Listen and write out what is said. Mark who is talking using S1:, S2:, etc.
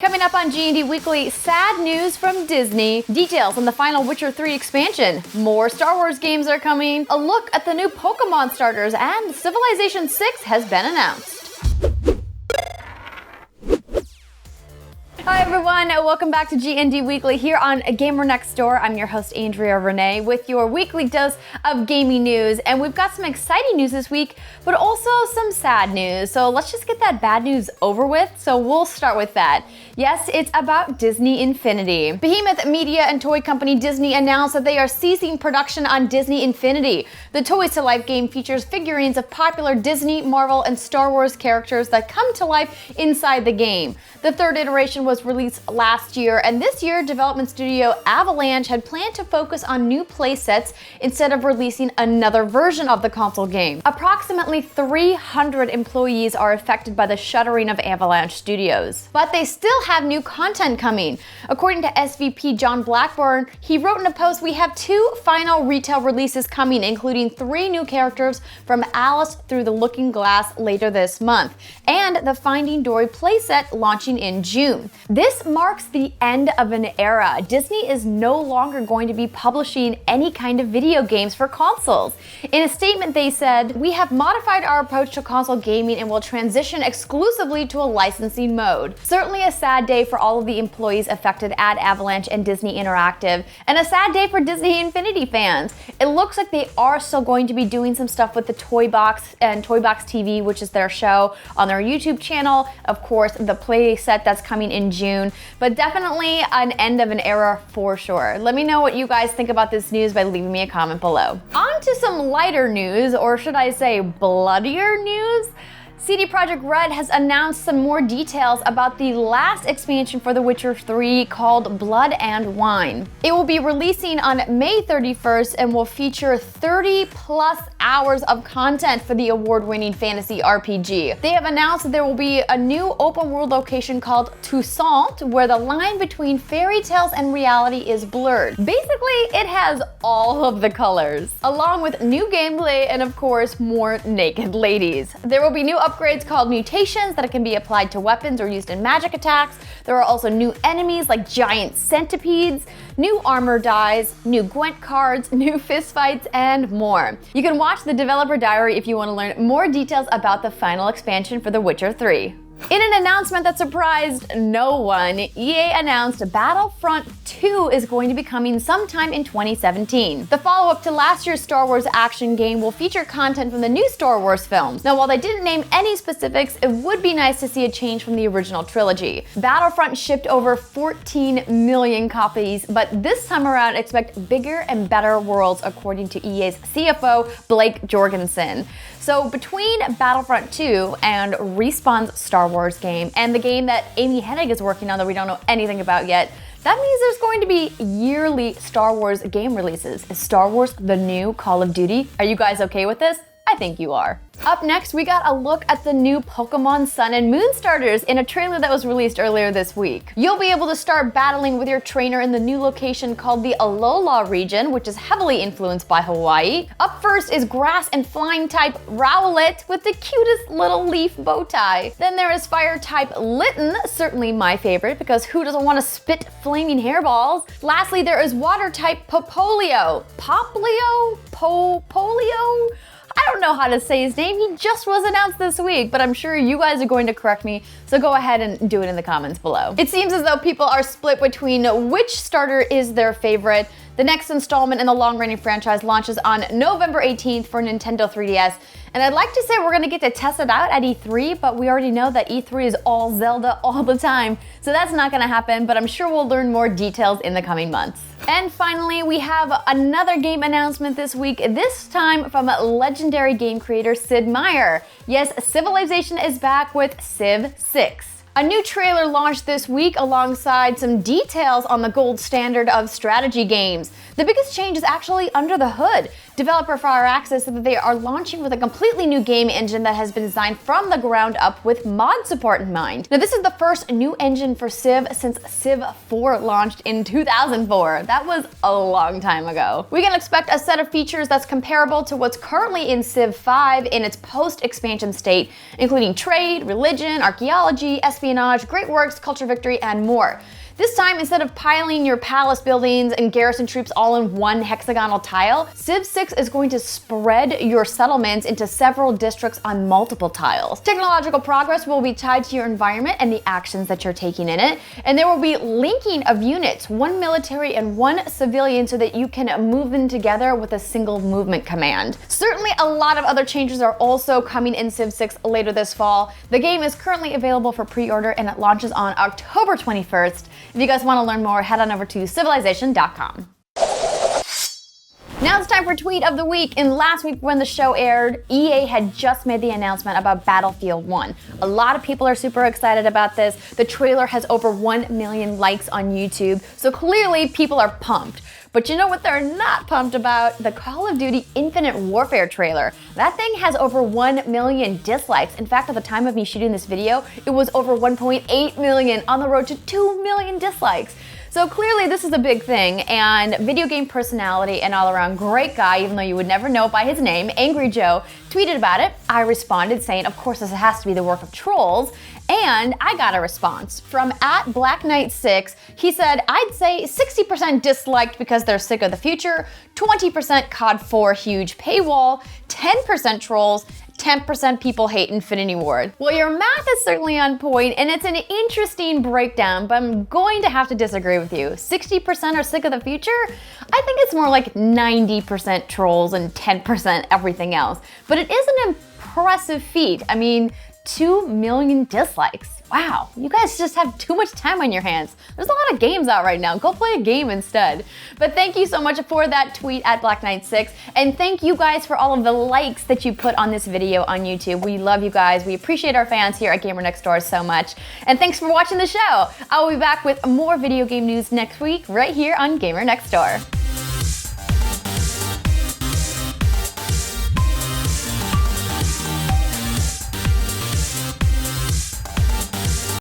S1: Coming up on GND Weekly, sad news from Disney, details on the final Witcher 3 expansion, more Star Wars games are coming, a look at the new Pokemon starters, and Civilization 6 has been announced. Hi everyone, welcome back to GND Weekly here on Gamer Next Door. I'm your host Andrea Rene with your weekly dose of gaming news, and we've got some exciting news this week, but also some sad news. So let's just get that bad news over with. So we'll start with that. Yes, it's about Disney Infinity. Behemoth media and toy company Disney announced that they are ceasing production on Disney Infinity. The Toys to Life game features figurines of popular Disney, Marvel, and Star Wars characters that come to life inside the game. The third iteration was released last year, and this year development studio Avalanche had planned to focus on new play sets instead of releasing another version of the console game. Approximately 300 employees are affected by the shuttering of Avalanche Studios. But they still have new content coming. According to SVP John Blackburn, he wrote in a post, "We have 2 final retail releases coming, including 3 new characters from Alice Through the Looking Glass later this month, and the Finding Dory playset launching in June. This marks the end of an era. Disney is no longer going to be publishing any kind of video games for consoles." In a statement they said, "We have modified our approach to console gaming and will transition exclusively to a licensing mode." Certainly a sad day for all of the employees affected at Avalanche and Disney Interactive, and a sad day for Disney Infinity fans. It looks like they are still going to be doing some stuff with the Toy Box and Toy Box TV, which is their show on their YouTube channel. Of course, the play set that's coming in June, but definitely an end of an era for sure. Let me know what you guys think about this news by leaving me a comment below. On to some lighter news, or should I say bloodier news? CD Projekt Red has announced some more details about the last expansion for The Witcher 3 called Blood and Wine. It will be releasing on May 31st and will feature 30 plus hours of content for the award-winning fantasy RPG. They have announced that there will be a new open-world location called Toussaint, where the line between fairy tales and reality is blurred. Basically, it has all of the colors, along with new gameplay and of course more naked ladies. There will be new upgrades called mutations that can be applied to weapons or used in magic attacks. There are also new enemies like giant centipedes, new armor dyes, new Gwent cards, new fistfights, and more. You can watch the developer diary if you want to learn more details about the final expansion for The Witcher 3. In an announcement that surprised no one, EA announced Battlefront 2 is going to be coming sometime in 2017. The follow-up to last year's Star Wars action game will feature content from the new Star Wars films. Now, while they didn't name any specifics, it would be nice to see a change from the original trilogy. Battlefront shipped over 14 million copies, but this time around expect bigger and better worlds, according to EA's CFO, Blake Jorgensen. So between Battlefront 2 and Respawn's Star Wars game, and the game that Amy Hennig is working on that we don't know anything about yet, that means there's going to be yearly Star Wars game releases. Is Star Wars the new Call of Duty? Are you guys okay with this? I think you are. Up next, we got a look at the new Pokemon Sun and Moon starters in a trailer that was released earlier this week. You'll be able to start battling with your trainer in the new location called the Alola region, which is heavily influenced by Hawaii. Up first is grass and flying type Rowlet with the cutest little leaf bow tie. Then there is fire type Litten, certainly my favorite because who doesn't want to spit flaming hairballs? Lastly, there is water type Poplio. Poplio? I don't know how to say his name, he just was announced this week, but I'm sure you guys are going to correct me, so go ahead and do it in the comments below. It seems as though people are split between which starter is their favorite. The next installment in the long-running franchise launches on November 18th for Nintendo 3DS, and I'd like to say we're gonna get to test it out at E3, but we already know that E3 is all Zelda all the time, so that's not gonna happen, but I'm sure we'll learn more details in the coming months. And finally, we have another game announcement this week, this time from legendary game creator Sid Meier. Yes, Civilization is back with Civ 6. A new trailer launched this week alongside some details on the gold standard of strategy games. The biggest change is actually under the hood. Developer Fire Access said that they are launching with a completely new game engine that has been designed from the ground up with mod support in mind. Now, this is the first new engine for Civ since Civ 4 launched in 2004. That was a long time ago. We can expect a set of features that's comparable to what's currently in Civ 5 in its post-expansion state, including trade, religion, archaeology, espionage, espionage, great works, culture victory, and more. This time, instead of piling your palace buildings and garrison troops all in one hexagonal tile, Civ 6 is going to spread your settlements into several districts on multiple tiles. Technological progress will be tied to your environment and the actions that you're taking in it, and there will be linking of units, one military and one civilian, so that you can move them together with a single movement command. Certainly a lot of other changes are also coming in Civ 6 later this fall. The game is currently available for pre-order and it launches on October 21st. If you guys want to learn more, head on over to civilization.com. Now it's time for Tweet of the Week. And last week when the show aired, EA had just made the announcement about Battlefield 1. A lot of people are super excited about this. The trailer has over 1 million likes on YouTube, so clearly people are pumped. But you know what they're not pumped about? The Call of Duty Infinite Warfare trailer. That thing has over 1 million dislikes. In fact, at the time of me shooting this video, it was over 1.8 million, on the road to 2 million dislikes. So clearly this is a big thing, and video game personality and all-around great guy, even though you would never know it by his name, Angry Joe, tweeted about it. I responded saying, of course this has to be the work of trolls, and I got a response from @BlackKnight6. He said, I'd say 60% disliked because they're sick of the future, 20% COD 4 huge paywall, 10% trolls, 10% people hate Infinity Ward. Well, your math is certainly on point, and it's an interesting breakdown, but I'm going to have to disagree with you. 60% are sick of the future? I think it's more like 90% trolls and 10% everything else. But it is an impressive feat. I mean, 2 million dislikes. Wow, you guys just have too much time on your hands. There's a lot of games out right now. Go play a game instead. But thank you so much for that tweet @BlackKnight6. And thank you guys for all of the likes that you put on this video on YouTube. We love you guys. We appreciate our fans here at Gamer Next Door so much. And thanks for watching the show. I will be back with more video game news next week right here on Gamer Next Door.